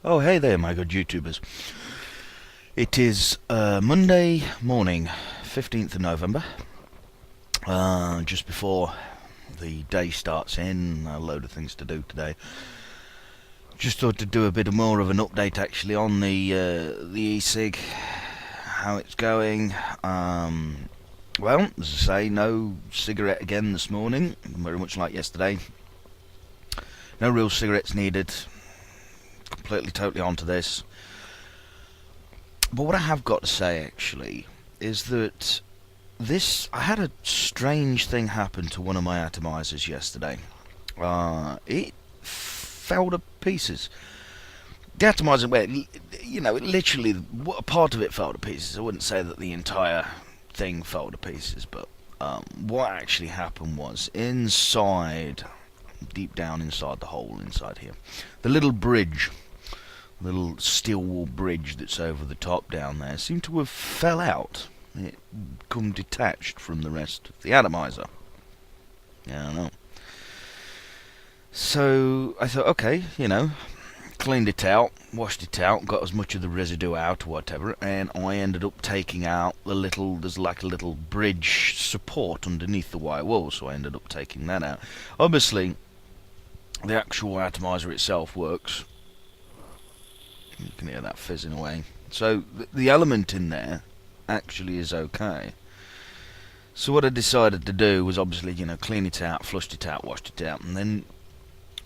Oh, hey there, my good YouTubers. It is Monday morning, 15th of November. Just before the day starts in, a load of things to do today. Just thought to do a bit more of an update actually on the E-Cig, how it's going. Well, as I say, no cigarette again this morning, very much like yesterday. No real cigarettes needed. Completely, totally onto this. But what I have got to say actually is that I had a strange thing happen to one of my atomizers yesterday. It fell to pieces. The atomizer, well, literally, a part of it fell to pieces. I wouldn't say that the entire thing fell to pieces, but what actually happened was inside, deep down inside the hole inside here, the little bridge, little steel wool bridge that's over the top down there, seemed to have fell out. It come detached from the rest of the atomizer. Yeah, I don't know. So I thought, okay, cleaned it out, washed it out, got as much of the residue out or whatever, and I ended up taking out there's like a little bridge support underneath the wire wall, so I ended up taking that out. Obviously, the actual atomizer itself works. You can hear that fizzing away. So the element in there actually is okay. So what I decided to do was obviously, clean it out, flushed it out, washed it out, and then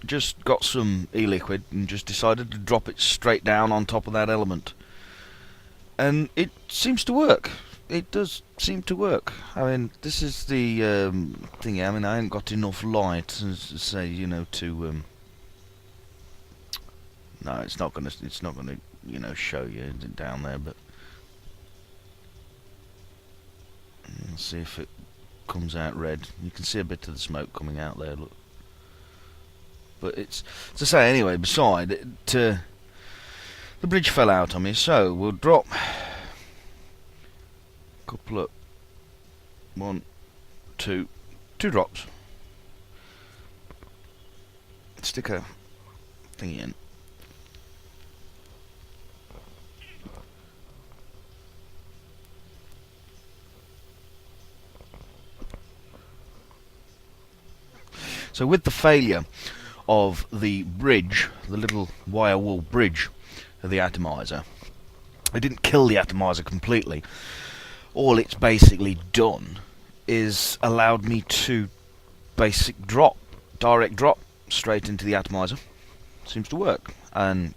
just got some e-liquid and just decided to drop it straight down on top of that element. And it seems to work. It does seem to work. I mean, this is the thing. I mean, I ain't got enough light, as to say, to no, it's not gonna, show you down there, but let's see if it comes out red. You can see a bit of the smoke coming out there, look. But it's, to say anyway, beside it, the bridge fell out on me, so we'll drop a couple of, two drops. Stick a thingy in. So with the failure of the bridge, the little wire wool bridge of the atomizer, it didn't kill the atomizer completely. All it's basically done is allowed me to direct drop straight into the atomizer. Seems to work, and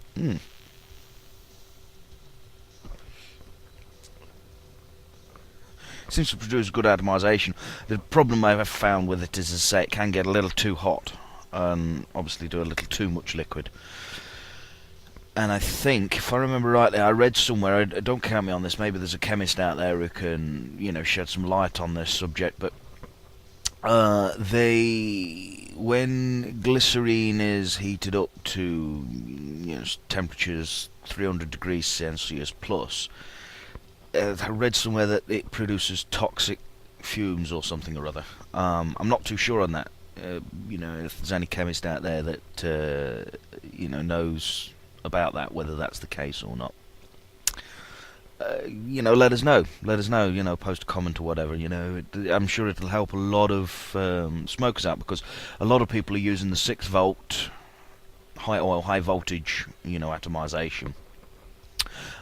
seems to produce good atomization. The problem I've found with it is, as I say, it can get a little too hot, and obviously do a little too much liquid. And I think, if I remember rightly, I read somewhere, don't count me on this, maybe there's a chemist out there who can, shed some light on this subject, but when glycerine is heated up to temperatures 300 degrees Celsius plus, I read somewhere that it produces toxic fumes or something or other. I'm not too sure on that. If there's any chemist out there that knows about that, whether that's the case or not, let us know. Let us know. Post a comment or whatever. I'm sure it'll help a lot of smokers out, because a lot of people are using the 6-volt high oil, high voltage, atomization.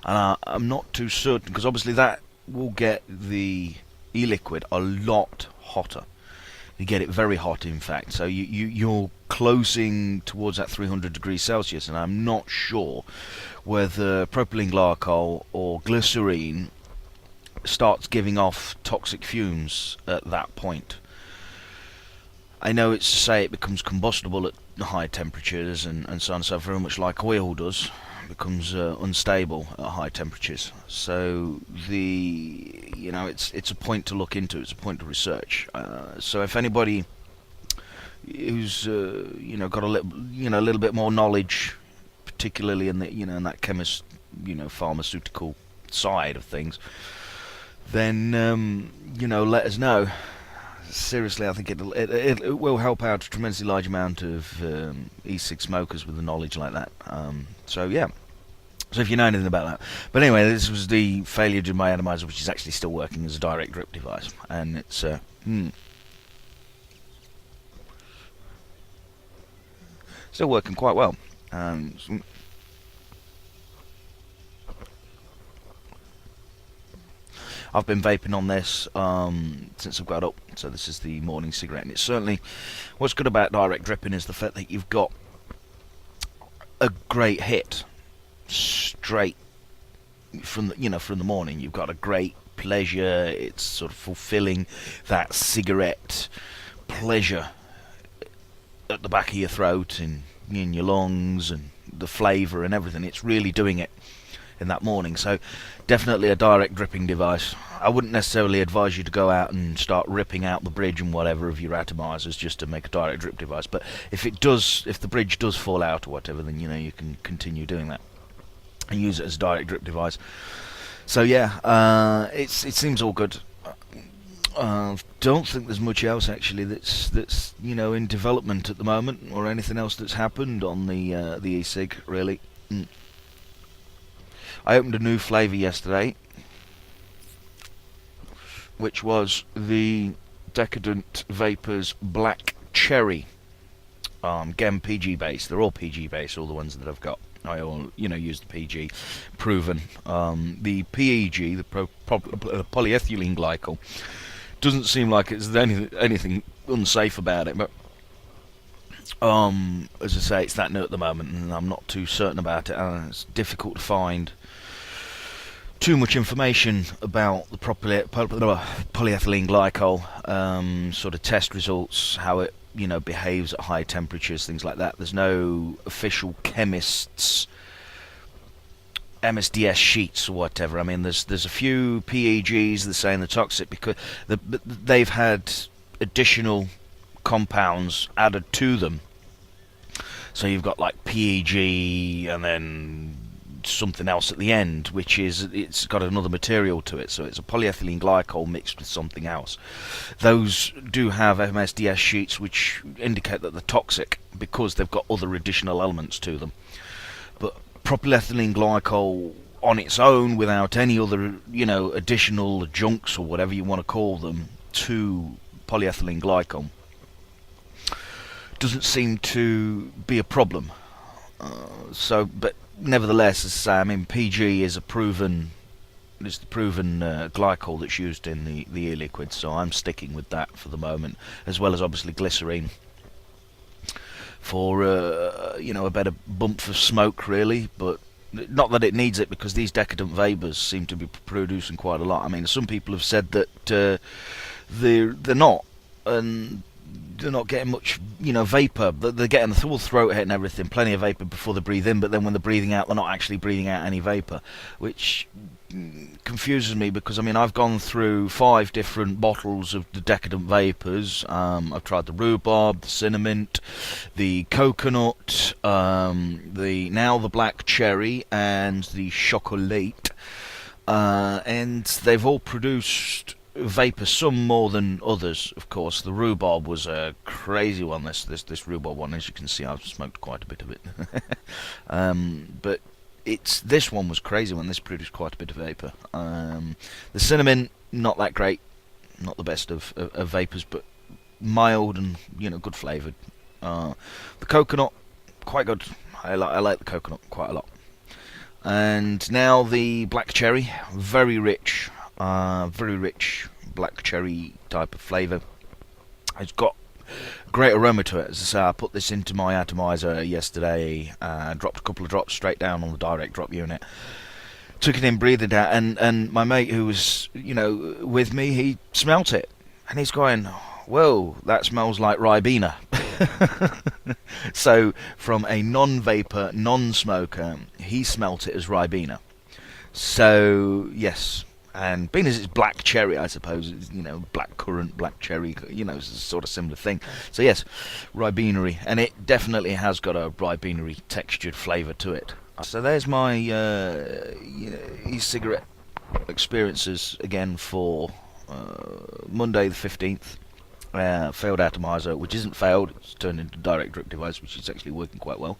And I'm not too certain, because obviously that will get the e-liquid a lot hotter. You get it very hot, in fact. So you're closing towards that 300 degrees Celsius, and I'm not sure whether propylene glycol or glycerine starts giving off toxic fumes at that point. I know it's to say it becomes combustible at high temperatures and so on, so very much like oil does. Becomes unstable at high temperatures. So it's a point to look into. It's a point to research. So if anybody who's got a little bit more knowledge, particularly in the in that pharmaceutical side of things, then let us know. Seriously, I think it will help out a tremendously large amount of e-cig smokers with the knowledge like that. So yeah, So if you know anything about that. But anyway, this was the failure of my atomizer, which is actually still working as a direct drip device. And it's still working quite well. I've been vaping on this since I've got up, so this is the morning cigarette, and it's certainly, what's good about direct dripping is the fact that you've got a great hit straight from the morning. You've got a great pleasure. It's sort of fulfilling that cigarette pleasure at the back of your throat and in your lungs, and the flavour and everything. It's really doing it in that morning. So definitely a direct dripping device. I wouldn't necessarily advise you to go out and start ripping out the bridge and whatever of your atomizers just to make a direct drip device, but if the bridge does fall out or whatever, then you can continue doing that and use it as a direct drip device. So yeah, it seems all good. Don't think there's much else actually that's in development at the moment, or anything else that's happened on the E-Cig really. I opened a new flavour yesterday, which was the Decadent Vapors Black Cherry. Again, PG based. They're all PG based, all the ones that I've got. I all use the PG, proven. The PEG, the polyethylene glycol, doesn't seem like it's anything unsafe about it, but as I say, it's that new at the moment, and I'm not too certain about it. It's difficult to find too much information about the polyethylene glycol, sort of test results, how it behaves at high temperatures, things like that. There's no official chemists' MSDS sheets or whatever. I mean, there's a few PEGs that say they're toxic because they've had additional compounds added to them. So you've got like PEG and then something else at the end, which is it's got another material to it, so it's a polyethylene glycol mixed with something else. Those do have MSDS sheets which indicate that they're toxic because they've got other additional elements to them. But propylethylene glycol on its own, without any other additional adjuncts or whatever you want to call them to polyethylene glycol, doesn't seem to be a problem. But nevertheless, as I say, I mean, PG is the proven glycol that's used in the e-liquid, so I'm sticking with that for the moment, as well as obviously glycerine for a better bump for smoke, really. But not that it needs it, because these decadent vapors seem to be producing quite a lot. I mean, some people have said that they're not, and they're not getting much, vapor. They're getting the full throat hit and everything, plenty of vapor before they breathe in, but then when they're breathing out, they're not actually breathing out any vapor, which confuses me, because I mean, I've gone through 5 different bottles of the decadent vapors. I've tried the rhubarb, the cinnamon, the coconut, the black cherry, and the chocolate, and they've all produced vapor, some more than others, of course. The rhubarb was a crazy one. This rhubarb one, as you can see, I've smoked quite a bit of it. But this one was crazy one. This produced quite a bit of vapor. The cinnamon, not that great, not the best of vapors, but mild and good flavoured. The coconut, quite good. I like the coconut quite a lot. And now the black cherry, very rich black cherry type of flavour. It's got great aroma to it. As I say, I put this into my atomizer yesterday, dropped a couple of drops straight down on the direct drop unit, took it in, breathed it out, and my mate who was with me, he smelt it, and he's going, whoa, that smells like Ribena. So from a non-vapor, non-smoker, he smelt it as Ribena. So yes, and being as it's black cherry, I suppose, it's, black currant, black cherry, it's a sort of similar thing. So yes, Ribenery, and it definitely has got a Ribenery textured flavour to it. So there's my e-cigarette experiences again for Monday the 15th. Failed atomizer, which isn't failed, it's turned into a direct drip device, which is actually working quite well.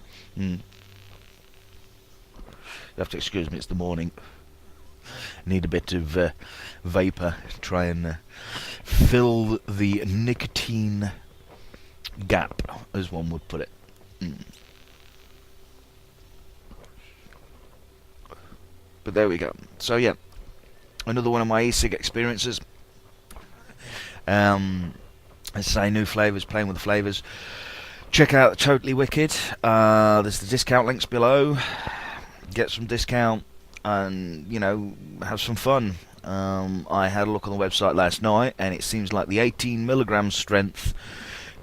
have to excuse me, it's the morning. Need a bit of vapour to try and fill the nicotine gap, as one would put it. But there we go. So yeah, another one of my E-Cig experiences. I say new flavours, playing with the flavours. Check out Totally Wicked. There's the discount links below. Get some discount and, you know, have some fun. I had a look on the website last night, and it seems like the 18mg strength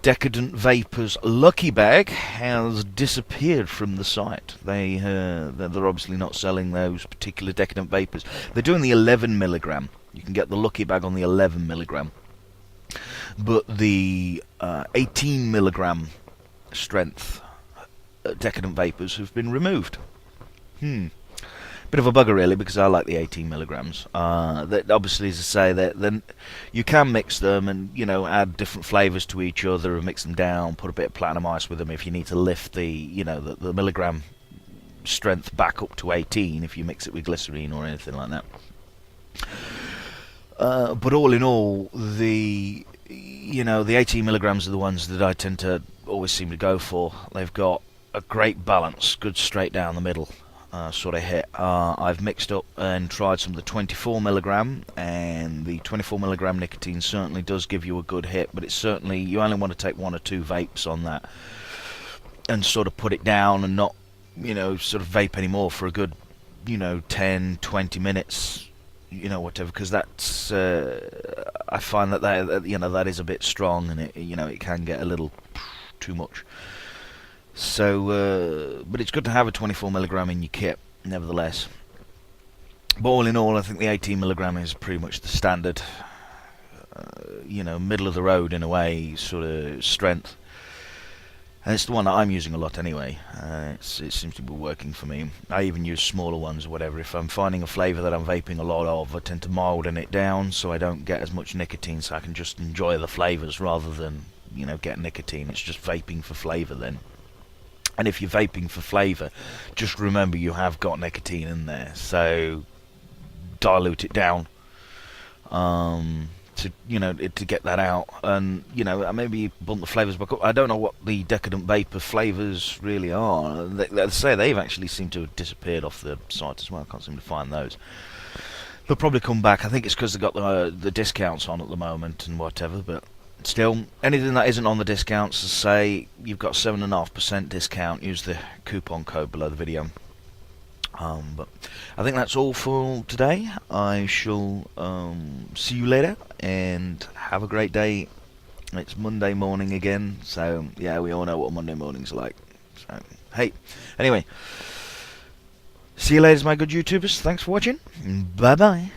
Decadent Vapors Lucky Bag has disappeared from the site. They're obviously not selling those particular Decadent Vapors. They're doing the 11mg. You can get the Lucky Bag on the 11mg. But the 18mg strength Decadent Vapors have been removed. Bit of a bugger really, because I like the 18mg. That obviously, as I say, then you can mix them and, you know, add different flavours to each other and mix them down. Put a bit of platinum ice with them if you need to lift the, you know, the milligram strength back up to 18 if you mix it with glycerine or anything like that. But all in all, the 18mg are the ones that I tend to always seem to go for. They've got a great balance, good straight down the middle sort of hit. I've mixed up and tried some of the 24mg, and the 24mg nicotine certainly does give you a good hit, but it's certainly, you only want to take 1 or 2 vapes on that and sort of put it down and not, you know, sort of vape anymore for a good, you know, 10-20 minutes, you know, whatever, because that's I find that you know, that is a bit strong, and it, you know, it can get a little too much. So, but it's good to have a 24mg in your kit, nevertheless. But all in all, I think the 18mg is pretty much the standard, you know, middle of the road in a way, sort of strength. And it's the one that I'm using a lot anyway. It seems to be working for me. I even use smaller ones or whatever. If I'm finding a flavour that I'm vaping a lot of, I tend to milden it down so I don't get as much nicotine, so I can just enjoy the flavours rather than, you know, get nicotine. It's just vaping for flavour then. And if you're vaping for flavour, just remember you have got nicotine in there, so dilute it down to, you know, to get that out. And, you know, maybe bump the flavours back up. I don't know what the Decadent Vapor flavours really are. They say they've actually seemed to have disappeared off the site as well. I can't seem to find those. They'll probably come back. I think it's because they've got the discounts on at the moment and whatever, but still, anything that isn't on the discounts, to say you've got 7.5% discount, use the coupon code below the video. But I think that's all for today. I shall see you later, and have a great day. It's Monday morning again, so yeah, we all know what Monday mornings are like. So hey, anyway, see you later, my good YouTubers. Thanks for watching. Bye bye.